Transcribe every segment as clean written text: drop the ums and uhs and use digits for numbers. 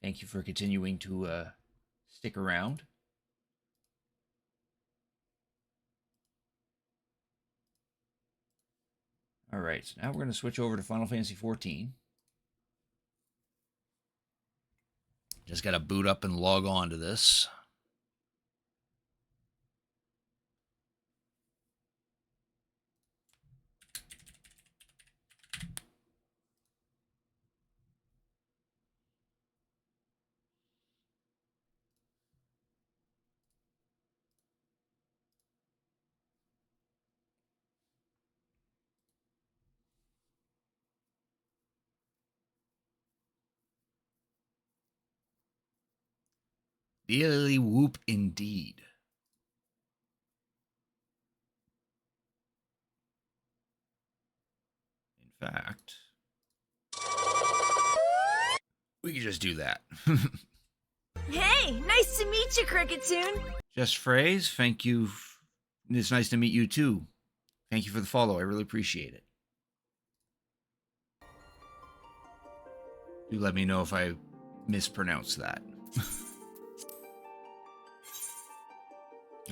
Thank you for continuing to stick around. All right, so now we're going to switch over to Final Fantasy XIV. Just got to boot up and log on to this. Dearly whoop indeed. In fact, we could just do that. Hey, nice to meet you, Cricketune. Just phrase, thank you. It's nice to meet you too. Thank you for the follow. I really appreciate it. Do let me know if I mispronounce that.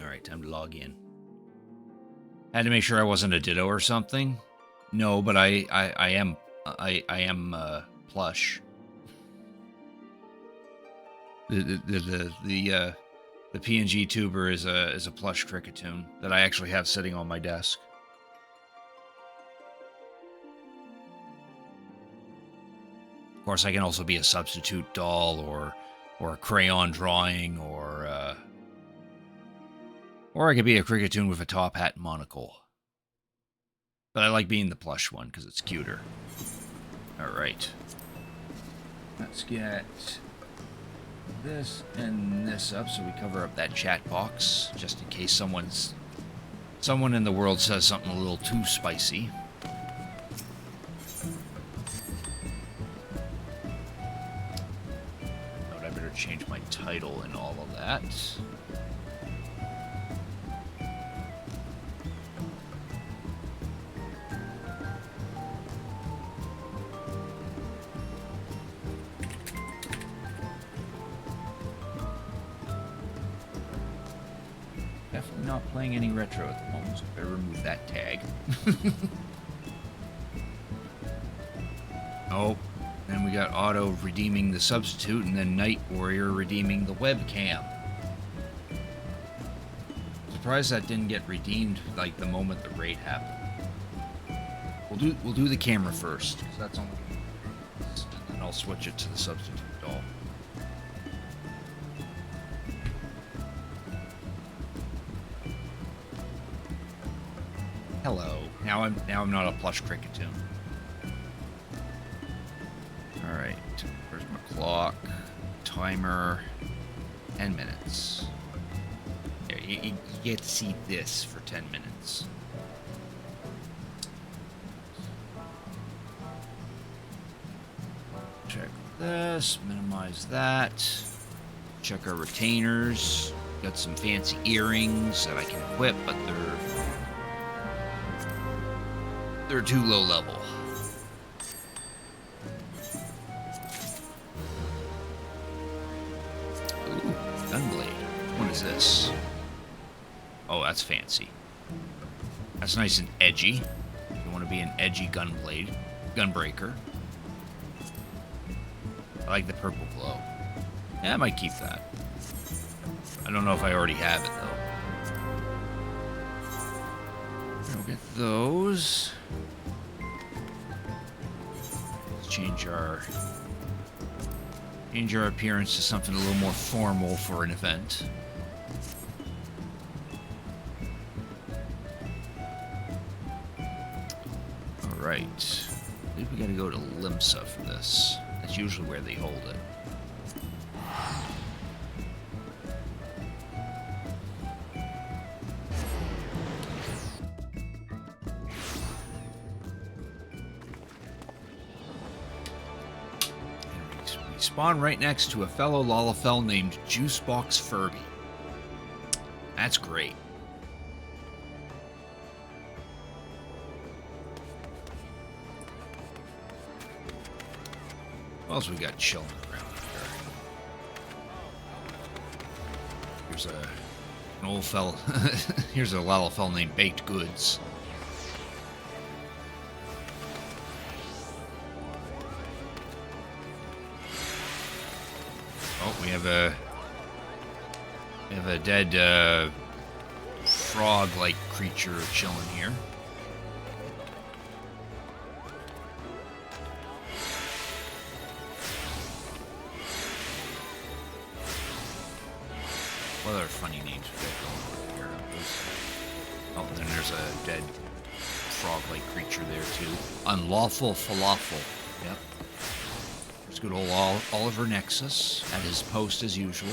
All right, time to log in. Had to make sure I wasn't a Ditto or something. No, but I am plush. The PNG tuber is a plush Cricketune that I actually have sitting on my desk. Of course, I can also be a substitute doll or a crayon drawing or I could be a Cricketune with a top hat and monocle. But I like being the plush one because it's cuter. All right. Let's get this and this up so we cover up that chat box just in case someone in the world says something a little too spicy. But I better change my title and all of that. Definitely not playing any retro at the moment, so I better remove that tag. Oh, then we got Auto redeeming the substitute, and then Night Warrior redeeming the webcam. Surprised that didn't get redeemed like the moment the raid happened. We'll do the camera first, because that's only, and then I'll switch it to the substitute doll. Hello. Now I'm not a plush Cricketune. All right. Where's my clock? Timer. 10 minutes. There, you get to see this for 10 minutes. Check this. Minimize that. Check our retainers. Got some fancy earrings that I can equip, but they're too low level. Ooh, Gunblade. What is this? Oh, that's fancy. That's nice and edgy. You want to be an edgy gunbreaker. I like the purple glow. Yeah, I might keep that. I don't know if I already have it though. We'll get those. Change our appearance to something a little more formal for an event. All right, I think we gotta go to Limsa for this. That's usually where they hold it. Spawn right next to a fellow Lalafell named Juicebox Furby. That's great. What else we got chilling around here? There's an old fella. Here's a little fella named Baked Goods. Oh, we have a dead frog-like creature chilling here. What other funny names we got going on here? Oh, and then there's a dead frog-like creature there too. Unlawful falafel. Yep. There's good old Oliver Nexus at his post as usual.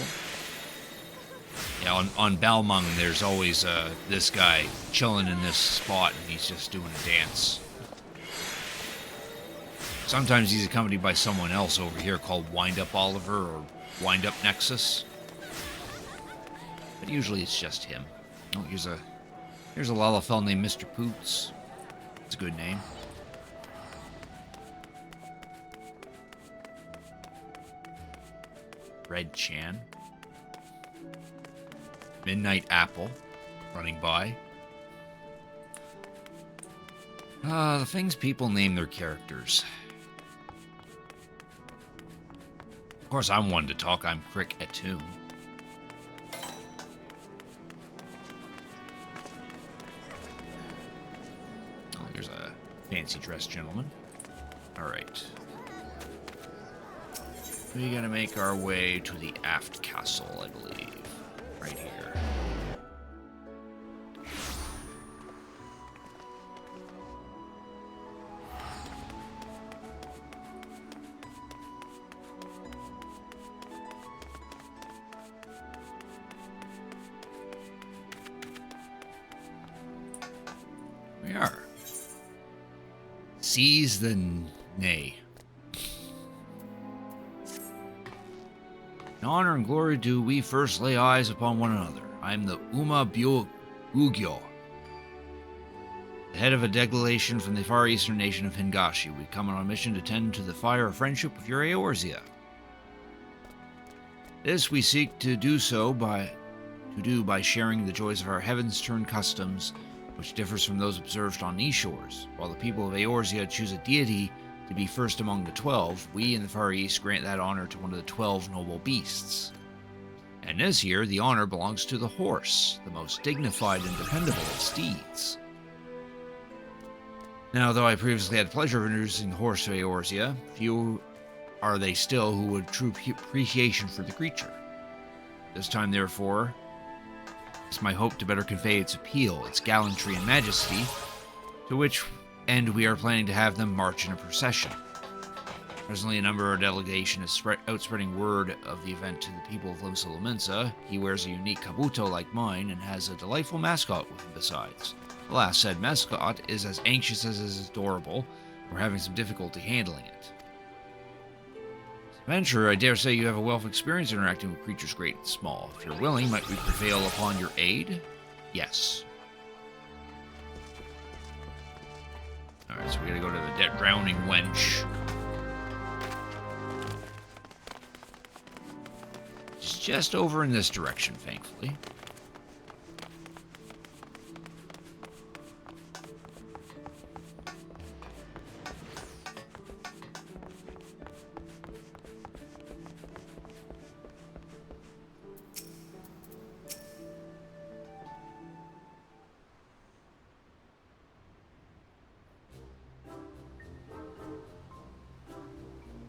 Yeah, on Balmung, there's always this guy chilling in this spot, and he's just doing a dance. Sometimes he's accompanied by someone else over here called Wind Up Oliver or Wind Up Nexus. But usually it's just him. Oh, here's a Lalafell named Mr. Poots. It's a good name. Red Chan. Midnight Apple, running by. The things people name their characters. Of course, I'm one to talk. I'm Crick Atum. Oh, here's a fancy dressed gentleman. Alright. We gotta make our way to the aft castle, I believe. Right here. We are. Seize the nay. In honor and glory do we first lay eyes upon one another. I am the Bugyo, the head of a delegation from the far eastern nation of Hingashi. We come on a mission to tend to the fire of friendship with your Eorzea. This we seek to do by sharing the joys of our Heavensturn customs, which differs from those observed on these shores. While the people of Eorzea choose a deity to be first among the 12, we in the Far East grant that honor to one of the 12 noble beasts. And this year, the honor belongs to the horse, the most dignified and dependable of steeds. Now, though I previously had the pleasure of introducing the horse to Eorzea, few are they still who would true appreciation for the creature. This time, therefore, it's my hope to better convey its appeal, its gallantry and majesty, to which end we are planning to have them march in a procession. Presently, a number of our delegation is outspreading word of the event to the people of Limsa Lominsa. He wears a unique kabuto like mine and has a delightful mascot with him besides. Alas, said mascot is as anxious as it is adorable. We're having some difficulty handling it. Adventurer, I dare say you have a wealth of experience interacting with creatures great and small. If you're willing, might we prevail upon your aid? Yes. Alright, so we gotta go to the dead drowning wench. It's just over in this direction, thankfully.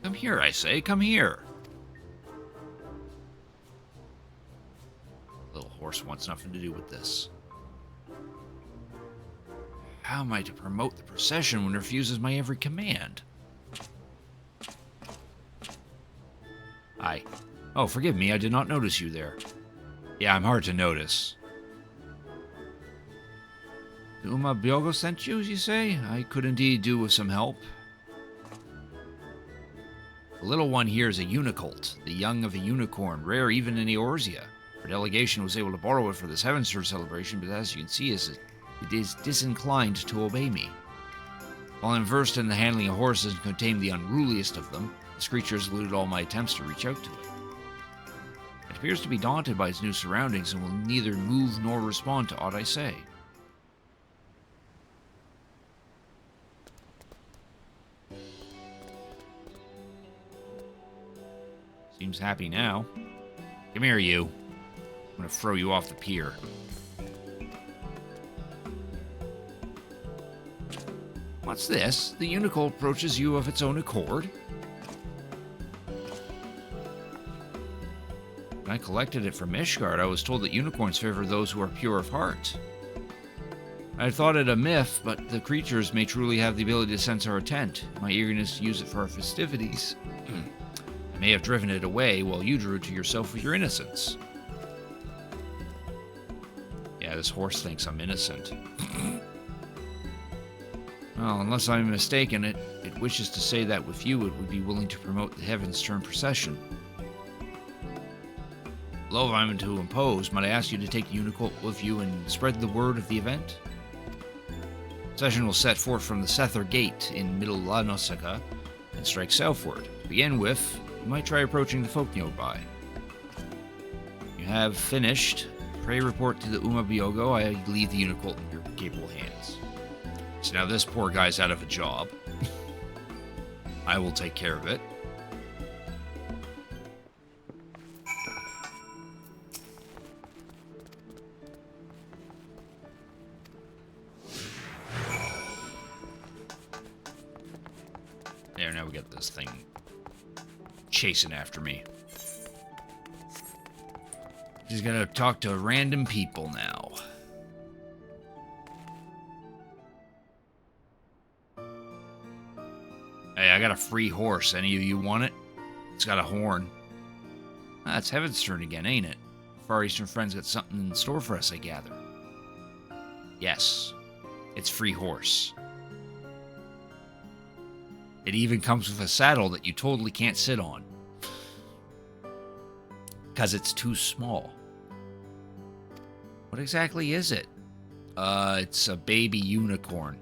Come here, I say, come here. Little horse wants nothing to do with this. How am I to promote the procession when it refuses my every command? Hi. Oh, forgive me, I did not notice you there. Yeah, I'm hard to notice. Uma Byogo sent you say? I could indeed do with some help. The little one here is a unicult, the young of a unicorn, rare even in Eorzea. Our delegation was able to borrow it for this Heavensturn celebration, but as you can see, it is disinclined to obey me. While I'm versed in the handling of horses and could tame the unruliest of them, this creature has eluded all my attempts to reach out to it. It appears to be daunted by its new surroundings and will neither move nor respond to aught I say. Seems happy now. Come here, you. I'm gonna throw you off the pier. What's this? The unicorn approaches you of its own accord? When I collected it from Ishgard, I was told that unicorns favor those who are pure of heart. I thought it a myth, but the creatures may truly have the ability to sense our intent. My eagerness to use it for our festivities. I may have driven it away while you drew it to yourself with your innocence. Yeah, this horse thinks I'm innocent. Well, unless I'm mistaken, it wishes to say that with you it would be willing to promote the Heavensturn procession. Although I'm to impose, might I ask you to take the unicorn with you and spread the word of the event? The procession will set forth from the Sether Gate in Middle La Nosaka and strike southward. To begin with, you might try approaching the folk nearby. You have finished. Pray report to the Uma Byogo. I leave the unicorn in your capable hands. So now this poor guy's out of a job. I will take care of it. There, now we got this thing chasing after me. Just gotta talk to random people now. Hey, I got a free horse. Any of you want it? It's got a horn. Ah, it's Heavensturn again, ain't it? Far Eastern friends got something in store for us, I gather. Yes, it's free horse. It even comes with a saddle that you totally can't sit on. Because it's too small. What exactly is it? It's a baby unicorn.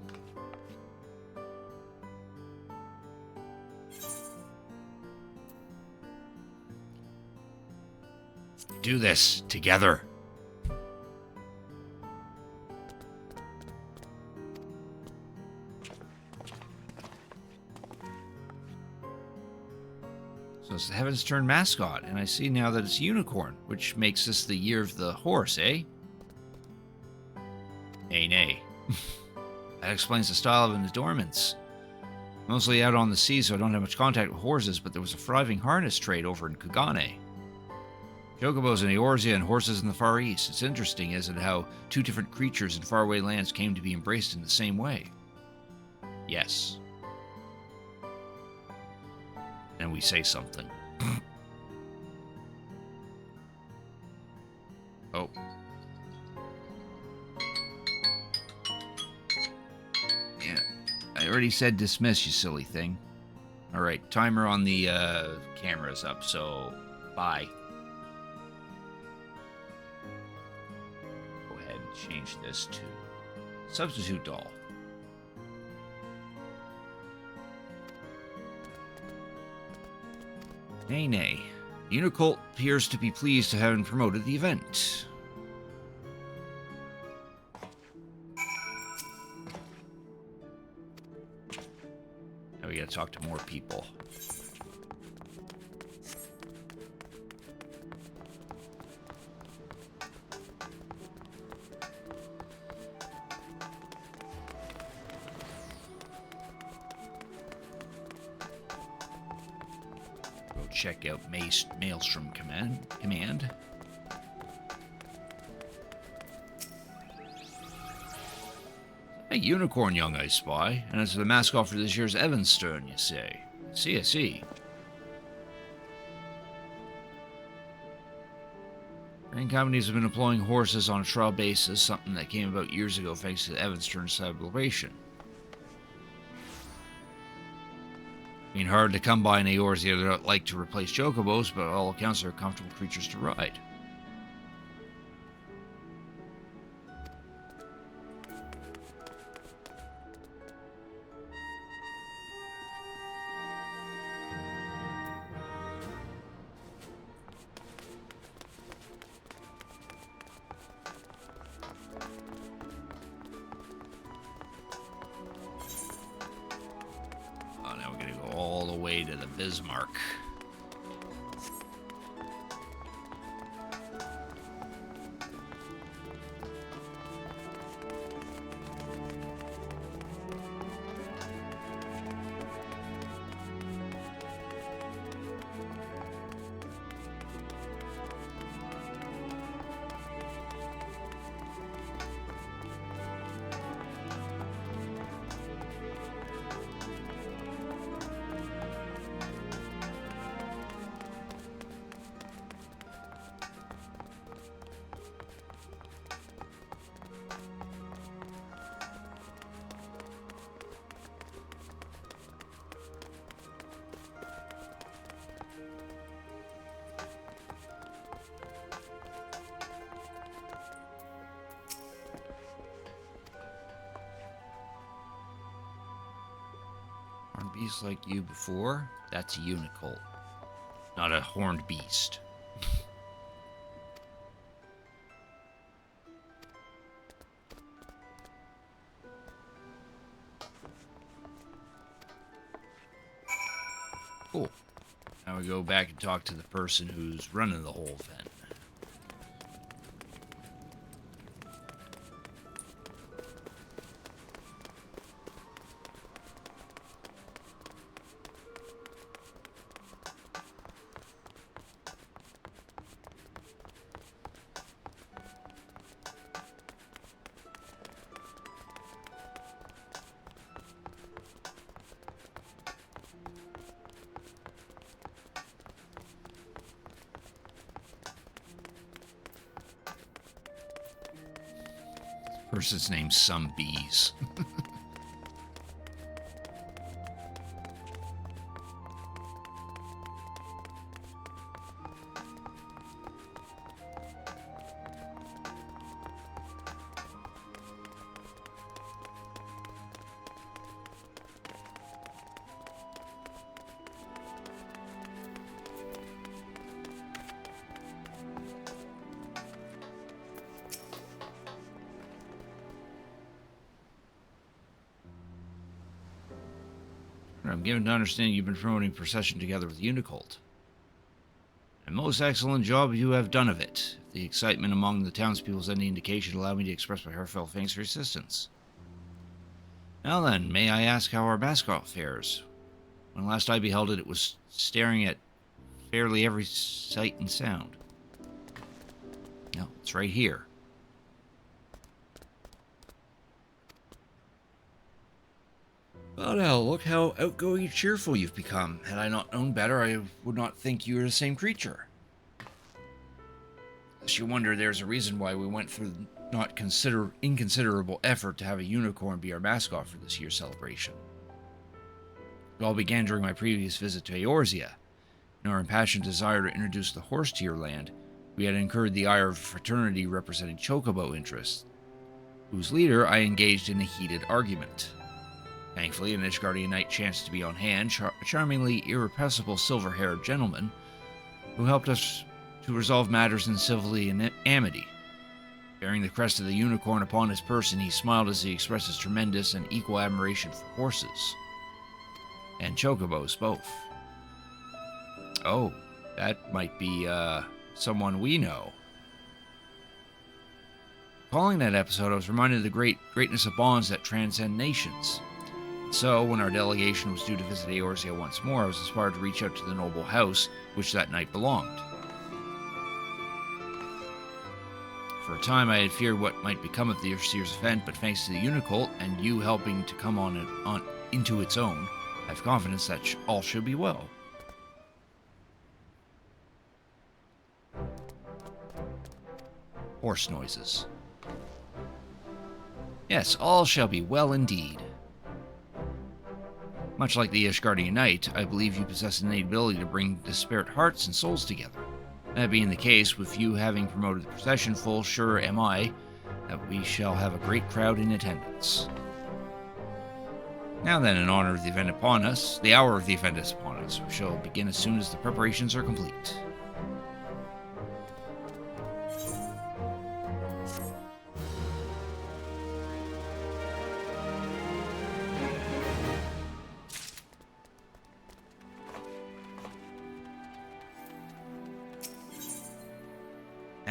Do this together. So it's the Heavensturn mascot, and I see now that it's a unicorn, which makes this the year of the horse, eh? Nay, nay. That explains the style of his adornments. Mostly out on the sea, so I don't have much contact with horses, but there was a thriving harness trade over in Kugane. Chocobos in Eorzea and horses in the Far East. It's interesting, isn't it, how two different creatures in faraway lands came to be embraced in the same way? Yes. And we say something. Oh. Yeah. I already said dismiss, you silly thing. Alright, timer on the camera's up, so bye. Go ahead and change this to substitute doll. Nay, nay. Unicult appears to be pleased to have promoted the event. Now we gotta talk to more people. Check out Maelstrom Command. A unicorn, young I spy, and it's the mascot for this year's Heavensturn, you say? I see. Many companies have been employing horses on a trial basis, something that came about years ago thanks to the Heavensturn celebration. Hard to come by in Eorzea that like to replace chocobos, but all accounts are comfortable creatures to ride. Bismarck. Horned beast like you before? That's a unicolt, not a horned beast. Cool. Now we go back and talk to the person who's running the whole thing. Person's named Some Bees. I'm given to understand you've been promoting procession together with Unicult. A most excellent job you have done of it. If the excitement among the townspeople is any indication, allow me to express my heartfelt thanks for your assistance. Now then, may I ask how our mascot fares? When last I beheld it, it was staring at fairly every sight and sound. No, it's right here. Well, now, look how outgoing and cheerful you've become. Had I not known better, I would not think you were the same creature. Unless you wonder, there's a reason why we went through not inconsiderable effort to have a unicorn be our mascot for this year's celebration. It all began during my previous visit to Eorzea. In our impassioned desire to introduce the horse to your land, we had incurred the ire of a fraternity representing chocobo interests, whose leader I engaged in a heated argument. Thankfully, an Ishgardian knight chanced to be on hand, a charmingly irrepressible silver-haired gentleman, who helped us to resolve matters in civility and amity. Bearing the crest of the unicorn upon his person, he smiled as he expressed his tremendous and equal admiration for horses. And chocobos, both. Oh, that might be, someone we know. Calling that episode, I was reminded of the greatness of bonds that transcend nations. So, when our delegation was due to visit Eorzea once more, I was inspired to reach out to the noble house which that night belonged. For a time, I had feared what might become of this year's event, but thanks to the Unicult and you helping to come on into its own, I have confidence that all should be well. Horse noises. Yes, all shall be well indeed. Much like the Ishgardian Knight, I believe you possess an innate ability to bring disparate hearts and souls together. That being the case, with you having promoted the procession, full sure am I that we shall have a great crowd in attendance. Now then, in honor of the event upon us, the hour of the event is upon us. We shall begin as soon as the preparations are complete.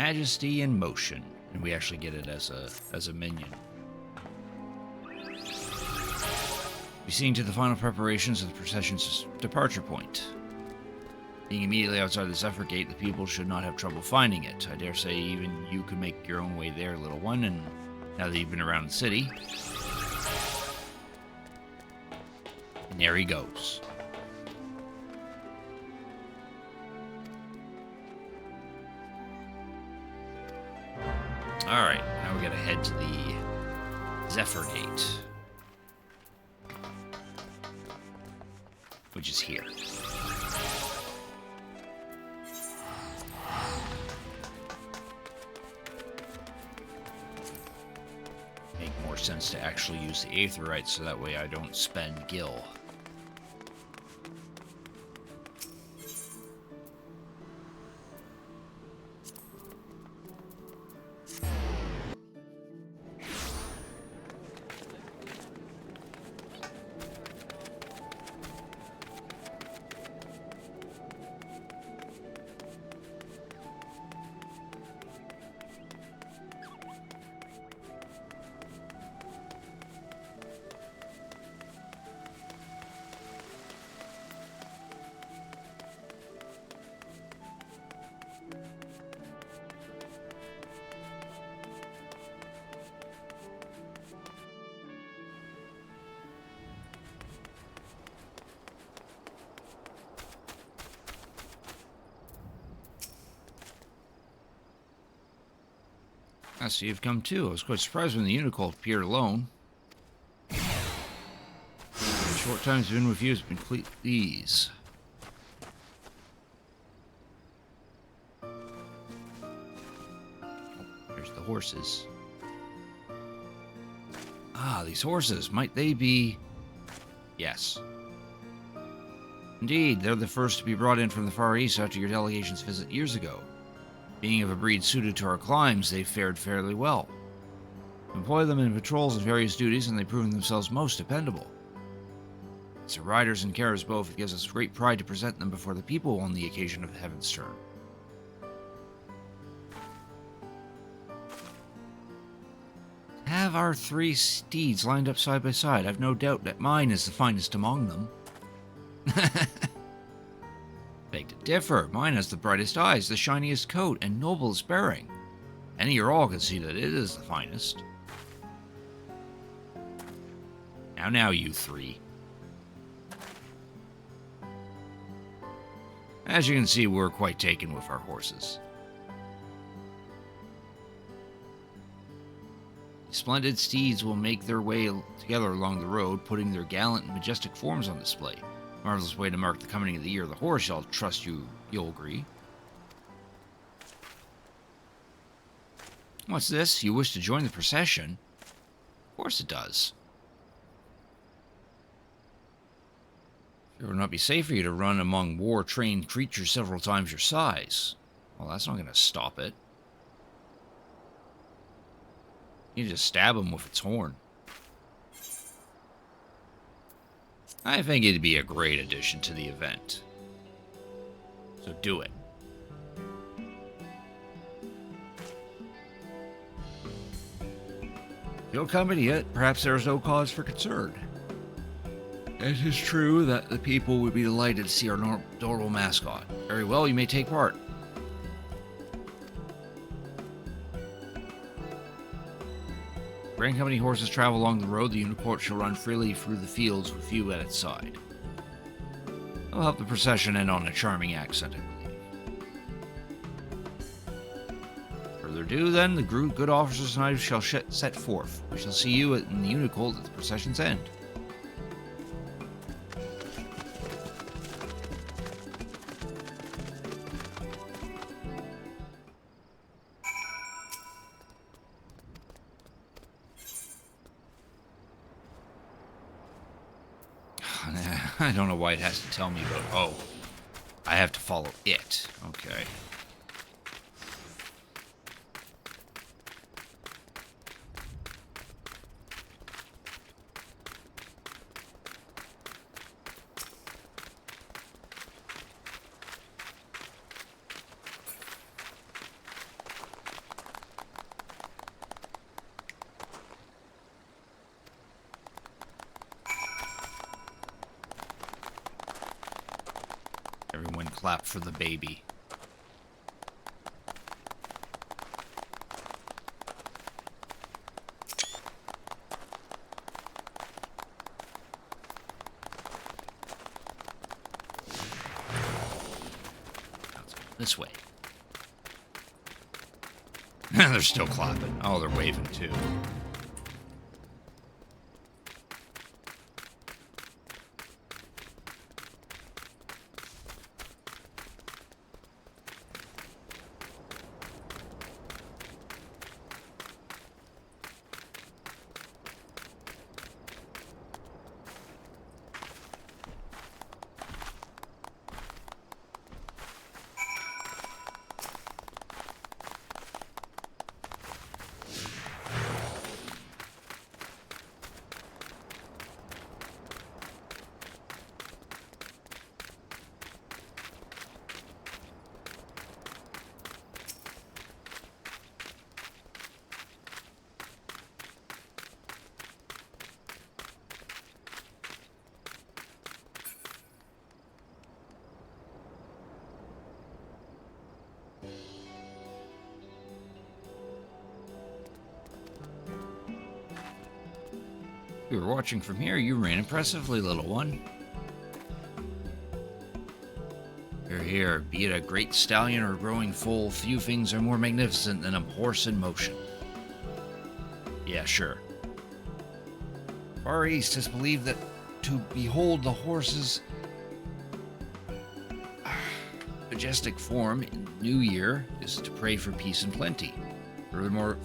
Majesty in Motion. And we actually get it as a minion. Be seeing to the final preparations of the procession's departure point. Being immediately outside the Zephyr Gate, the people should not have trouble finding it. I dare say even you could make your own way there, little one, and now that you've been around the city. And there he goes. Alright, now we gotta head to the Zephyr Gate. Which is here. Make more sense to actually use the Aetherite so that way I don't spend Gil. I see you've come too. I was quite surprised when the Unicorn appeared alone. The short time it's been with you has been complete ease. Oh, there's the horses. Ah, these horses. Might they be... Yes. Indeed, they're the first to be brought in from the Far East after your delegation's visit years ago. Being of a breed suited to our climes, they've fared fairly well. Employ them in patrols and various duties, and they've proven themselves most dependable. As their riders and carers both, it gives us great pride to present them before the people on the occasion of Heavensturn. Have our 3 steeds lined up side by side. I've no doubt that mine is the finest among them. Beg to differ. Mine has the brightest eyes, the shiniest coat, and noblest bearing. Any or all can see that it is the finest. Now, you 3. As you can see, we're quite taken with our horses. Splendid steeds will make their way together along the road, putting their gallant and majestic forms on display. Marvelous way to mark the coming of the year of the horse, I'll trust you'll agree. What's this? You wish to join the procession? Of course it does. It would not be safe for you to run among war-trained creatures several times your size. Well, that's not going to stop it. You just stab him with its horn. I think it'd be a great addition to the event. So do it. If you'll accompany it, perhaps there is no cause for concern. It is true that the people would be delighted to see our adorable mascot. Very well, you may take part. Grand Company horses travel along the road. The Unicorn shall run freely through the fields with you at its side. It'll help the procession end on a charming accent, I believe. Further ado, then, the good officers and I shall set forth. We shall see you in the Unicorn at the procession's end. I don't know why it has to tell me about... Oh, I have to follow it. Okay. clap for the baby. This way. They're still clapping. Oh, they're waving too. You were watching from here. You ran impressively, little one. Here, be it a great stallion or a growing foal, few things are more magnificent than a horse in motion. Yeah, sure. Far East has believed that to behold the horse's majestic form in the new year is to pray for peace and plenty.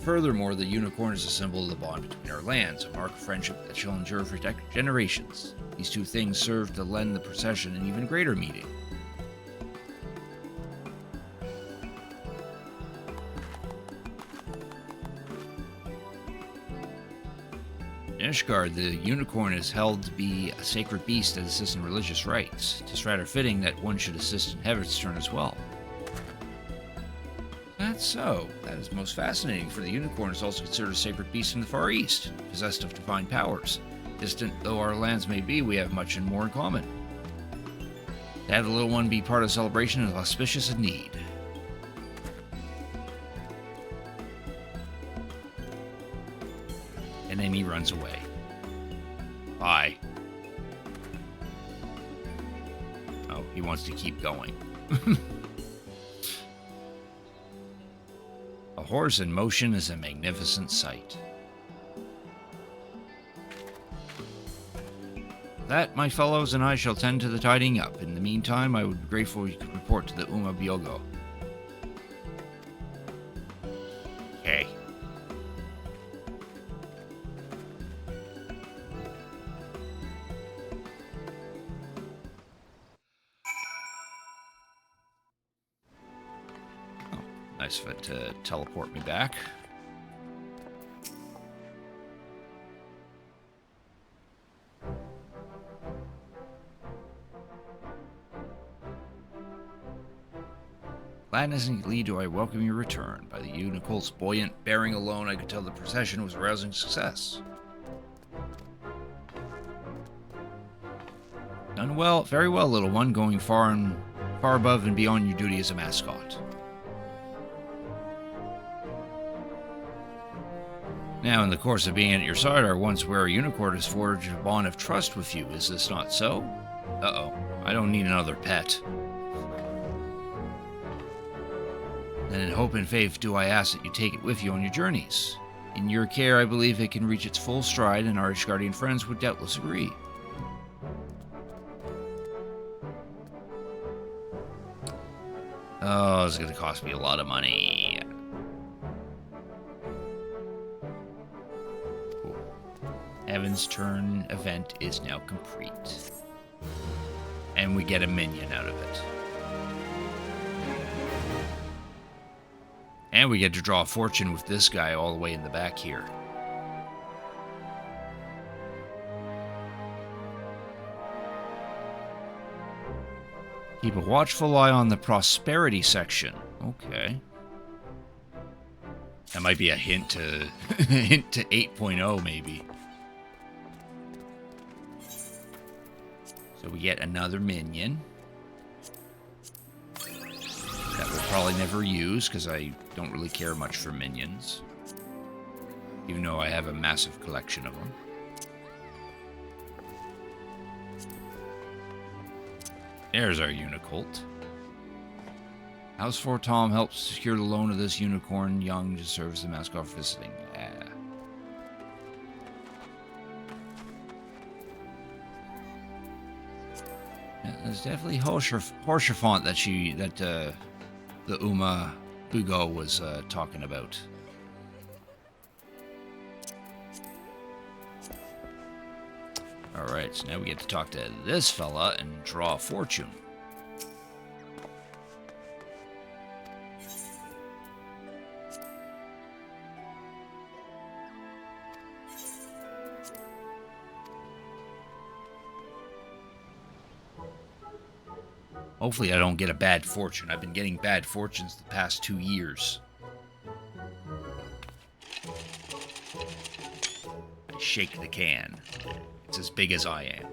Furthermore, the unicorn is a symbol of the bond between our lands, a mark of friendship that shall endure for generations. These two things serve to lend the procession an even greater meaning. In Ishgard, the unicorn is held to be a sacred beast that assists in religious rites. It is rather fitting that one should assist in Heavensturn as well. That's so. That is most fascinating, for the unicorn is also considered a sacred beast in the Far East, possessed of divine powers. Distant though our lands may be, we have much and more in common. To have the little one be part of the celebration is auspicious indeed. And then he runs away. Bye. Oh, he wants to keep going. A horse in motion is a magnificent sight. That, my fellows, and I shall tend to the tidying up. In the meantime, I would be grateful if you could report to the Uma Byogo. Okay. Nice of it to teleport me back. Gladnessingly do I welcome your return. By the unicorn's buoyant bearing alone, I could tell the procession was a rousing success. Done well, very well, little one, going far above and beyond your duty as a mascot. Now, in the course of being at your side, our once wary unicorn has forged a bond of trust with you. Is this not so? Uh-oh. I don't need another pet. Then in hope and faith do I ask that you take it with you on your journeys. In your care, I believe it can reach its full stride, and our Ishgardian friends would doubtless agree. Oh, it's going to cost me a lot of money. Heavensturn event is now complete. And we get a minion out of it. And we get to draw a fortune with this guy all the way in the back here. Keep a watchful eye on the prosperity section. Okay. That might be a hint to hint to 8.0 maybe. So we get another minion. probably never use because I don't really care much for minions. Even though I have a massive collection of them. There's our Unicult. House 4 Tom helps secure the loan of this unicorn young to serve as the mascot for visiting. Yeah. Yeah, there's definitely Horsefont that the Uma Ugo was talking about. Alright, so now we get to talk to this fella and draw a fortune. Hopefully I don't get a bad fortune. I've been getting bad fortunes the past 2 years. I shake the can. It's as big as I am.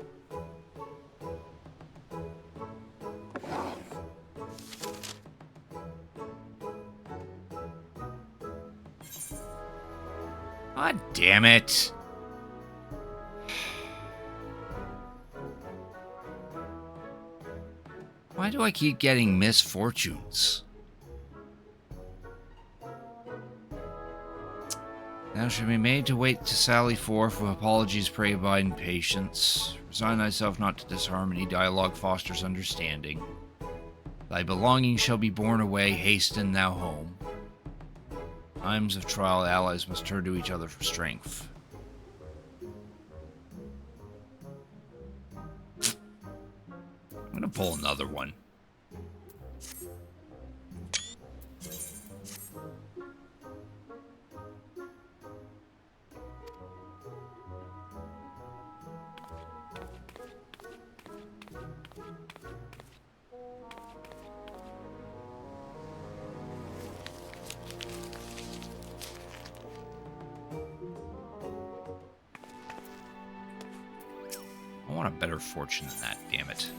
God damn it. Why do I keep getting misfortunes? Thou shalt be made to wait to sally forth with apologies, pray abide in patience. Resign thyself not to disharmony, dialogue fosters understanding. Thy belongings shall be borne away, hasten thou home. Times of trial, allies must turn to each other for strength. I'm gonna pull another one. I want a better fortune than that, damn it.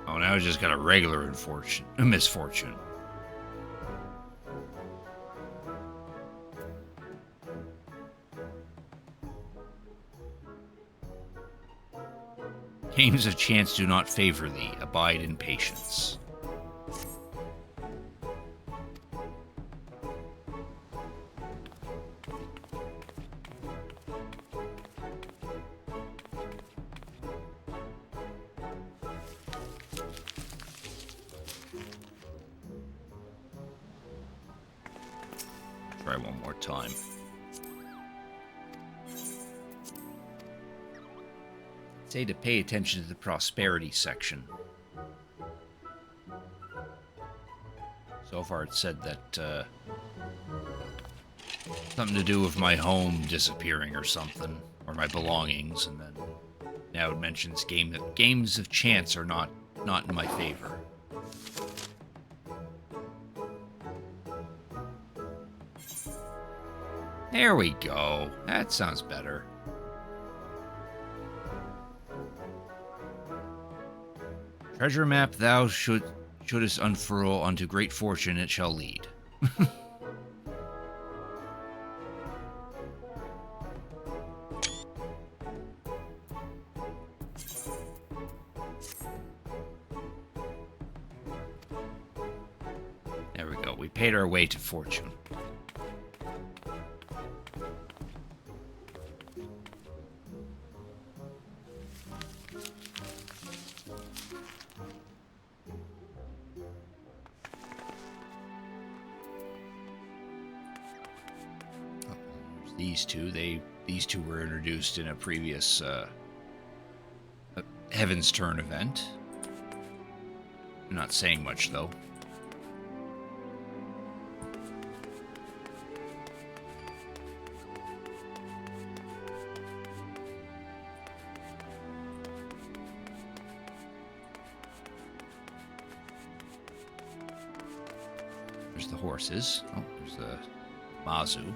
Oh, now I just got a regular misfortune. Games of chance do not favor thee. Abide in patience. Try one more time. Say to pay attention to the prosperity section. So far it said that something to do with my home disappearing or something, or my belongings, and then now it mentions games of chance are not in my favor. There we go. That sounds better. Treasure map thou shouldest unfurl, unto great fortune it shall lead. There we go. We paid our way to fortune. These two were introduced in a previous Heavensturn event. I'm not saying much though. the horses. Oh, there's the Mazu.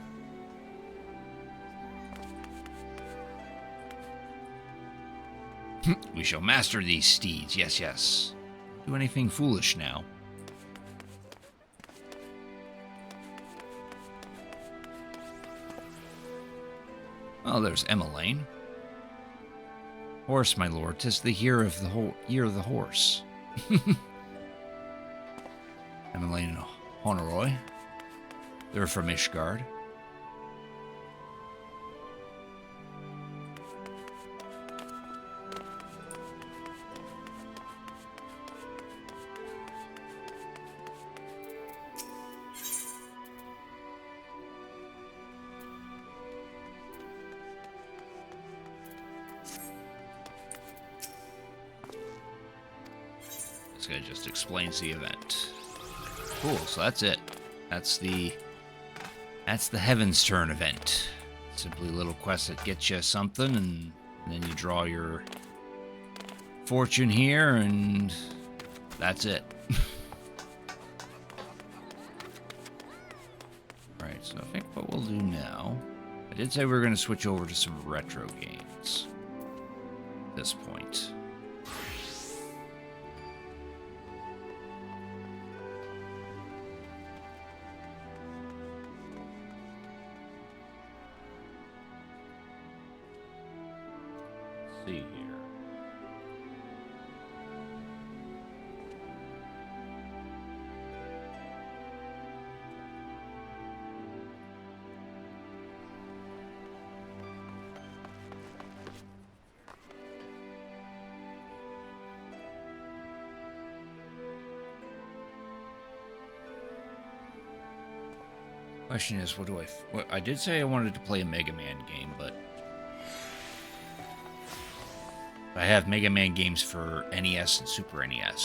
We shall master these steeds. Yes, yes. Don't do anything foolish now. Oh, there's Emmeline. Horse, my lord, 'tis the year of the horse. Emmeline and Honoroy. They're from Ishgard. This guy just explains the event. Cool, so that's it. That's the Heavensturn event. Simply a little quest that gets you something, and then you draw your fortune here, and that's it. Alright, so I think what we'll do now... I did say we were going to switch over to some retro games at this point. See here. Question is, what do I did say I wanted to play a Mega Man game, but I have Mega Man games for NES and Super NES,